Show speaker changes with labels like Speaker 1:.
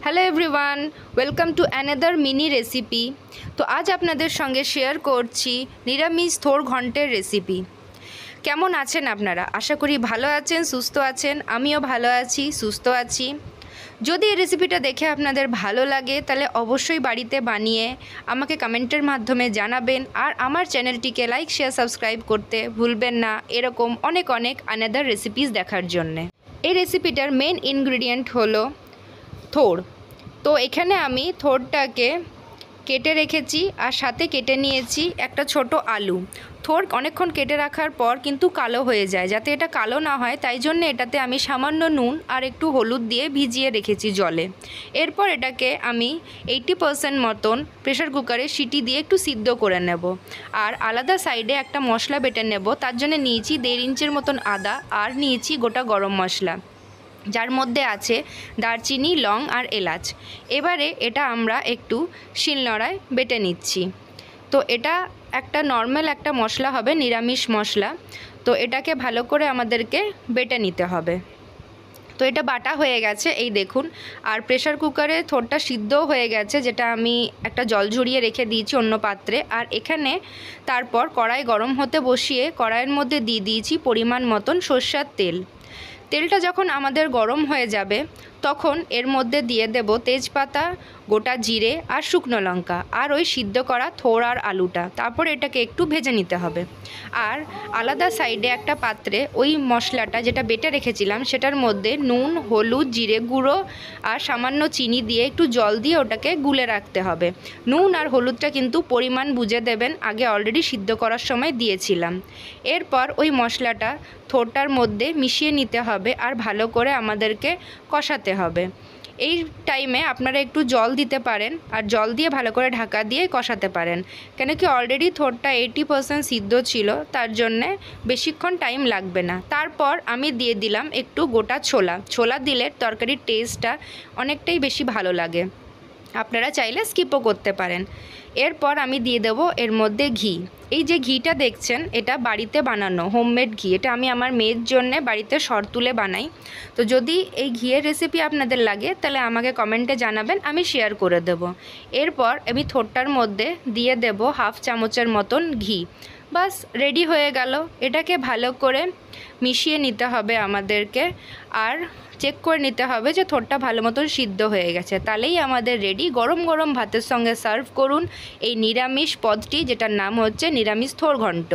Speaker 1: Hello everyone, welcome to another mini recipe. তো আজ আপনাদের সঙ্গে শেয়ার করছি নিরামিষ থোর ঘন্টের রেসিপি। কেমন আছেন আপনারা? আশা করি ভালো আছেন, সুস্থ আছেন। আমিও ভালো আছি, সুস্থ আছি। যদি এই রেসিপিটা দেখে আপনাদের ভালো লাগে তাহলে অবশ্যই বাড়িতে বানিয়ে আমাকে কমেন্টের মাধ্যমে জানাবেন। আর আমার চ্যানেলটিকে লাইক, শেয়ার, সাবস্ক্রাইব করতে ভুলবেন না এরকম অনেক অ্যানাদার রেসিপিস দেখার জন্যে। এই রেসিপিটার মেন ইনগ্রিডিয়েন্ট হলো থোড়। তো এখানে আমি থোড়টাকে কেটে রেখেছি আর সাথে কেটে নিয়েছি একটা ছোট আলু। থোড় অনেকক্ষণ কেটে রাখার পর কিন্তু কালো হয়ে যায়, যাতে এটা কালো না হয় তাই জন্য এটাতে আমি সামান্য নুন আর একটু হলুদ দিয়ে ভিজিয়ে রেখেছি জলে। এরপর এটাকে আমি 80% মতন প্রেশার কুকারে সিটি দিয়ে একটু সিদ্ধ করে নেব। আর আলাদা সাইডে একটা মশলা বেটে নেব। তার জন্য নিয়েছি 1.5 ইঞ্চির মতন আদা আর নিয়েছি গোটা গরম মশলা, যার মধ্যে আছে দারচিনি, লং আর এলাচ। এবারে এটা আমরা একটু শিলনোড়ায় বেটে নিচ্ছি। তো এটা একটা নর্মাল একটা মশলা হবে, নিরামিষ মশলা। তো এটাকে ভালো করে আমাদেরকে বেটে নিতে হবে। তো এটা বাটা হয়ে গেছে, এই দেখুন। আর প্রেশার কুকারে থোড়টা সিদ্ধও হয়ে গেছে, যেটা আমি একটা জল ঝরিয়ে রেখে দিয়েছি অন্য পাত্রে। আর এখানে তারপর কড়াই গরম হতে বসিয়ে কড়াইয়ের মধ্যে দিয়ে দিয়েছি পরিমাণ মতন সরষের তেল। তেলটা যখন আমাদের গরম হয়ে যাবে তখন এর মধ্যে দিয়ে দেব তেজপাতা, গোটা জিরে আর শুকনো লঙ্কা আর ওই সিদ্ধ করা থোড় আর আলুটা। তারপর এটাকে একটু ভেজে নিতে হবে। আর আলাদা সাইডে একটা পাত্রে ওই মশলাটা যেটা বেটে রেখেছিলাম সেটার মধ্যে নুন, হলুদ, জিরে গুঁড়ো আর সামান্য চিনি দিয়ে একটু জল দিয়ে ওটাকে গুলে রাখতে হবে। নুন আর হলুদটা কিন্তু পরিমাণ বুঝে দেবেন, আগে অলরেডি সিদ্ধ করার সময় দিয়েছিলাম। এরপর ওই মশলাটা থোড়টার মধ্যে মিশিয়ে নিতে হবে আর ভালো করে আমাদেরকে কষাতে হবে। এই টাইমে আপনারা একটু জল দিতে পারেন আর জল দিয়ে ভালো করে ঢাকা দিয়ে কষাতে পারেন, কেন কি অলরেডি থোড়টা 80% সিদ্ধ ছিল, তার জন্যে বেশিক্ষণ টাইম লাগবে না। তারপর আমি দিয়ে দিলাম একটু গোটা ছোলা দিলে তরকারির টেস্টটা অনেকটাই বেশি ভালো লাগে। আপনারা চাইলে স্কিপও করতে পারেন। এরপর আমি দিয়ে দেবো এর মধ্যে ঘি। এই যে ঘিটা দেখছেন এটা বাড়িতে বানানো হোমমেড ঘি। এটা আমি আমার মেয়ের জন্যে বাড়িতে সর তুলে বানাই। তো যদি এই ঘিয়ের রেসিপি আপনাদের লাগে তাহলে আমাকে কমেন্টে জানাবেন, আমি শেয়ার করে দেব। এরপর আমি থোড়টার মধ্যে দিয়ে দেব 1/2 চামচের মতন ঘি। বাস রেডি হয়ে গেল। এটাকে ভালো করে মিশিয়ে নিতে হবে আমাদেরকে আর চেক করে নিতে হবে যে থোড়টা ভালো মতন সিদ্ধ হয়ে গেছে। তাহলেই আমাদের রেডি। গরম গরম ভাতের সঙ্গে সার্ভ করুন এই নিরামিষ পদটি, যেটার নাম হচ্ছে নিরামিষ থোড় ঘন্ট।